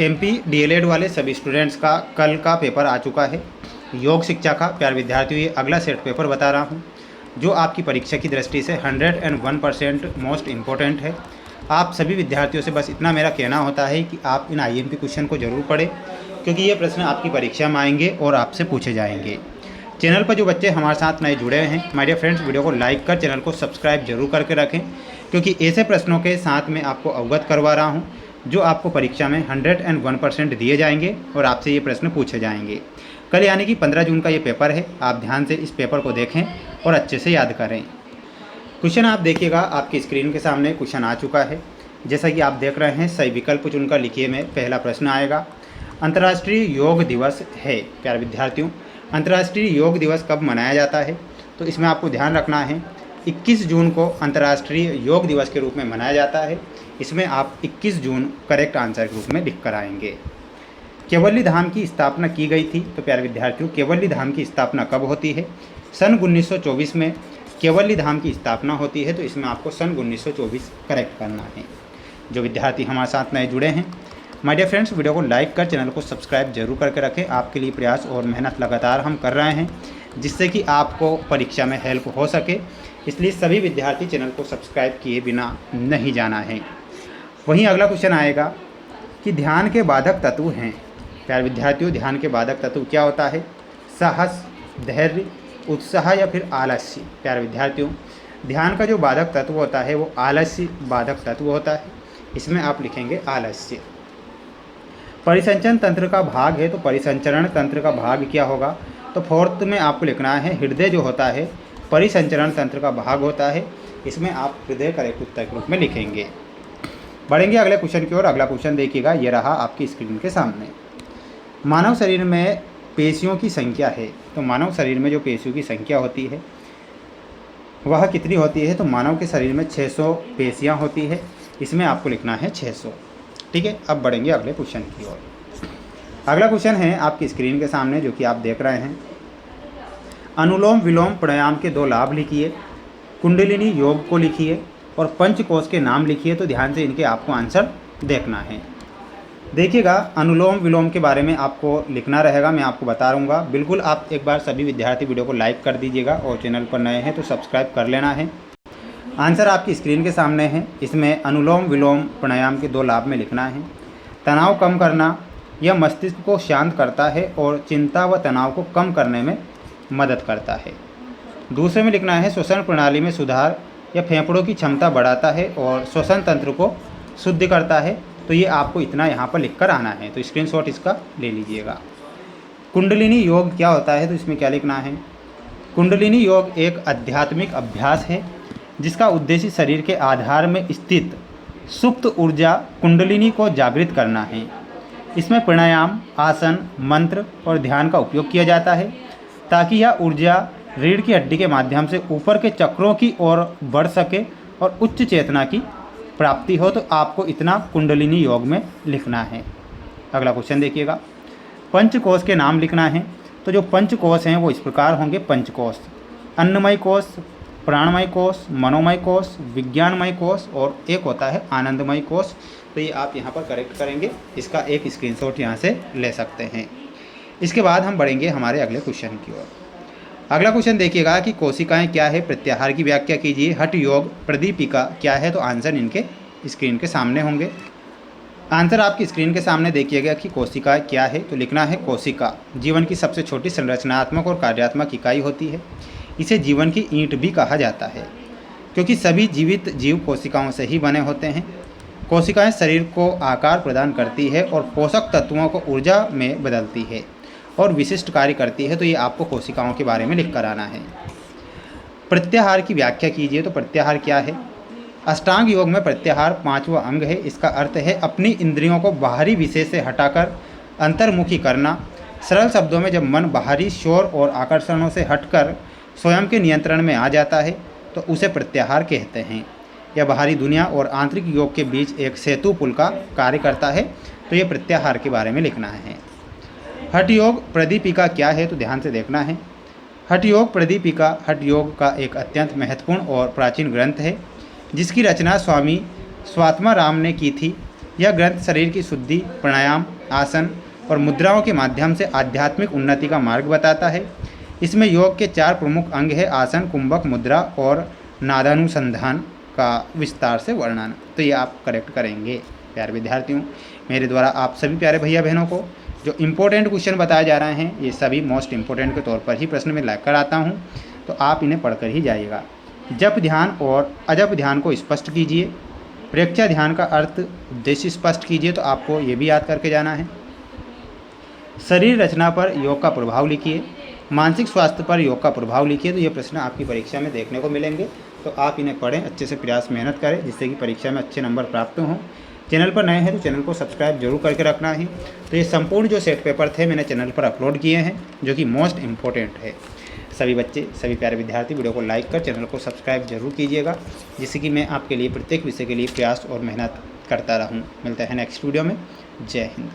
MP DElEd वाले सभी students का कल का पेपर आ चुका है। योग शिक्षा का प्यार विद्यार्थियों, ये अगला सेट पेपर बता रहा हूँ जो आपकी परीक्षा की दृष्टि से 101% मोस्ट इम्पोर्टेंट है। आप सभी विद्यार्थियों से बस इतना मेरा कहना होता है कि आप इन आईएमपी क्वेश्चन को ज़रूर पढ़ें, क्योंकि ये प्रश्न आपकी परीक्षा में आएंगे और आपसे पूछे जाएंगे। चैनल पर जो बच्चे हमारे साथ नए जुड़े हैं, माय डियर फ्रेंड्स, वीडियो को लाइक कर चैनल को सब्सक्राइब जरूर करके रखें, क्योंकि ऐसे प्रश्नों के साथ मैं आपको अवगत करवा रहा हूँ जो आपको परीक्षा में 101% दिए जाएंगे और आपसे ये प्रश्न पूछे जाएंगे। कल यानी कि 15 जून का ये पेपर है। आप ध्यान से इस पेपर को देखें और अच्छे से याद करें। क्वेश्चन आप देखिएगा, आपकी स्क्रीन के सामने क्वेश्चन आ चुका है। जैसा कि आप देख रहे हैं, सही विकल्प चुनकर लिखिए में पहला प्रश्न आएगा। अंतर्राष्ट्रीय योग दिवस है। प्यारे विद्यार्थियों, अंतर्राष्ट्रीय योग दिवस कब मनाया जाता है? तो इसमें आपको ध्यान रखना है 21 जून को अंतर्राष्ट्रीय योग दिवस के रूप में मनाया जाता है। इसमें आप 21 जून करेक्ट आंसर के रूप में लिख कर आएंगे। केवल्ली धाम की स्थापना की गई थी। तो प्यारे विद्यार्थियों, केवल्ली धाम की स्थापना कब होती है? सन 1924 में केवल्ली धाम की स्थापना होती है। तो इसमें आपको सन 1924 करेक्ट करना है। जो विद्यार्थी हमारे साथ नए जुड़े हैं, माय डियर फ्रेंड्स, वीडियो को लाइक कर चैनल को सब्सक्राइब जरूर करके रखें। आपके लिए प्रयास और मेहनत लगातार हम कर रहे हैं, जिससे कि आपको परीक्षा में हेल्प हो सके। इसलिए सभी विद्यार्थी चैनल को सब्सक्राइब किए बिना नहीं जाना है। वहीं अगला क्वेश्चन आएगा कि ध्यान के बाधक तत्व हैं। प्यारे विद्यार्थियों, ध्यान के बाधक तत्व क्या होता है? साहस, धैर्य, उत्साह या फिर आलस्य। प्यारे विद्यार्थियों, ध्यान का जो बाधक तत्व होता है वो आलस्य बाधक तत्व होता है। इसमें आप लिखेंगे आलस्य। परिसंचरण तंत्र का भाग है। तो परिसंचरण तंत्र का भाग क्या होगा? तो फोर्थ में आपको लिखना है हृदय जो होता है परिसंचरण तंत्र का भाग होता है। इसमें आप हृदय करेक्ट उत्तर के रूप में लिखेंगे। बढ़ेंगे अगले क्वेश्चन की ओर। अगला क्वेश्चन देखिएगा, ये रहा आपकी स्क्रीन के सामने। मानव शरीर में पेशियों की संख्या है। तो मानव शरीर में जो पेशियों की संख्या होती है वह कितनी होती है? तो मानव के शरीर में 600 पेशियाँ होती है। इसमें आपको लिखना है 600। ठीक है, अब बढ़ेंगे अगले क्वेश्चन की ओर। अगला क्वेश्चन है आपकी स्क्रीन के सामने, जो कि आप देख रहे हैं। अनुलोम विलोम प्राणायाम के 2 लाभ लिखिए, कुंडलिनी योग को लिखिए और पंचकोश के नाम लिखिए। तो ध्यान से इनके आपको आंसर देखना है। देखिएगा, अनुलोम विलोम के बारे में आपको लिखना रहेगा, मैं आपको बता दूंगा। बिल्कुल आप एक बार सभी विद्यार्थी वीडियो को लाइक कर दीजिएगा और चैनल पर नए हैं तो सब्सक्राइब कर लेना है। आंसर आपकी स्क्रीन के सामने है। इसमें अनुलोम विलोम प्राणायाम के 2 लाभ में लिखना है। तनाव कम करना, यह मस्तिष्क को शांत करता है और चिंता व तनाव को कम करने में मदद करता है। दूसरे में लिखना है श्वसन प्रणाली में सुधार, यह फेफड़ों की क्षमता बढ़ाता है और श्वसन तंत्र को शुद्ध करता है। तो ये आपको इतना यहाँ पर लिख कर आना है। तो स्क्रीनशॉट इसका ले लीजिएगा। कुंडलिनी योग क्या होता है? तो इसमें क्या लिखना है? कुंडलिनी योग एक आध्यात्मिक अभ्यास है जिसका उद्देश्य शरीर के आधार में स्थित सुप्त ऊर्जा कुंडलिनी को जागृत करना है। इसमें प्राणायाम, आसन, मंत्र और ध्यान का उपयोग किया जाता है ताकि यह ऊर्जा रीढ़ की हड्डी के माध्यम से ऊपर के चक्रों की ओर बढ़ सके और उच्च चेतना की प्राप्ति हो। तो आपको इतना कुंडलिनी योग में लिखना है। अगला क्वेश्चन देखिएगा, पंचकोश के नाम लिखना है। तो जो पंचकोश हैं वो इस प्रकार होंगे। पंचकोश, अन्नमय कोश, प्राणमय कोश, मनोमय कोश, विज्ञानमय कोश और एक होता है आनंदमय कोश। तो ये आप यहाँ पर करेक्ट करेंगे। इसका एक स्क्रीनशॉट यहाँ से ले सकते हैं। इसके बाद हम बढ़ेंगे हमारे अगले क्वेश्चन की ओर। अगला क्वेश्चन देखिएगा कि कोशिकाएं क्या है, प्रत्याहार की व्याख्या कीजिए। हठ योग प्रदीपिका क्या है? तो आंसर इनके स्क्रीन के सामने होंगे। आंसर आपकी स्क्रीन के सामने देखिएगा कि कोशिका क्या है। तो लिखना है कोशिका जीवन की सबसे छोटी संरचनात्मक और कार्यात्मक इकाई होती है। इसे जीवन की ईंट भी कहा जाता है क्योंकि सभी जीवित जीव कोशिकाओं से ही बने होते हैं। कोशिकाएं शरीर को आकार प्रदान करती है और पोषक तत्वों को ऊर्जा में बदलती है और विशिष्ट कार्य करती है। तो ये आपको कोशिकाओं के बारे में लिख कर आना है। प्रत्याहार की व्याख्या कीजिए। तो प्रत्याहार क्या है? अष्टांग योग में प्रत्याहार 5वां अंग है। इसका अर्थ है अपनी इंद्रियों को बाहरी विषय से हटाकर अंतर्मुखी करना। सरल शब्दों में जब मन बाहरी शोर और आकर्षणों से हटकर स्वयं के नियंत्रण में आ जाता है तो उसे प्रत्याहार कहते हैं। यह बाहरी दुनिया और आंतरिक योग के बीच एक सेतु पुल का कार्य करता है। तो ये प्रत्याहार के बारे में लिखना है। हठ योग प्रदीपिका क्या है? तो ध्यान से देखना है। हठ योग प्रदीपिका हठ योग का एक अत्यंत महत्वपूर्ण और प्राचीन ग्रंथ है जिसकी रचना स्वामी स्वात्माराम ने की थी। यह ग्रंथ शरीर की शुद्धि, प्राणायाम, आसन और मुद्राओं के माध्यम से आध्यात्मिक उन्नति का मार्ग बताता है। इसमें योग के 4 प्रमुख अंग है: आसन, कुंभक, मुद्रा और नादानुसंधान का विस्तार से वर्णन। तो ये आप करेक्ट करेंगे। प्यारे विद्यार्थियों, मेरे द्वारा आप सभी प्यारे भैया बहनों को जो इम्पोर्टेंट क्वेश्चन बताए जा रहे हैं, ये सभी मोस्ट इम्पोर्टेंट के तौर पर ही प्रश्न में लेकर आता हूँ, तो आप इन्हें पढ़कर ही जाइएगा। जप ध्यान और अजप ध्यान को स्पष्ट कीजिए। प्रेक्षा ध्यान का अर्थ, उद्देश्य स्पष्ट कीजिए। तो आपको ये भी याद करके जाना है। शरीर रचना पर योग का प्रभाव लिखिए। मानसिक स्वास्थ्य पर योग का प्रभाव लिखिए। तो ये प्रश्न आपकी परीक्षा में देखने को मिलेंगे, तो आप इन्हें पढ़ें, अच्छे से प्रयास मेहनत करें, जिससे कि परीक्षा में अच्छे नंबर प्राप्त हों। चैनल पर नए हैं तो चैनल को सब्सक्राइब जरूर करके रखना है। तो ये संपूर्ण जो सेट पेपर थे मैंने चैनल पर अपलोड किए हैं, जो कि मोस्ट इम्पोर्टेंट है। सभी बच्चे, सभी प्यारे विद्यार्थी वीडियो को लाइक कर चैनल को सब्सक्राइब जरूर कीजिएगा, जिससे कि मैं आपके लिए प्रत्येक विषय के लिए प्रयास और मेहनत करता रहूँ। मिलते हैं नेक्स्ट वीडियो में। जय हिंद।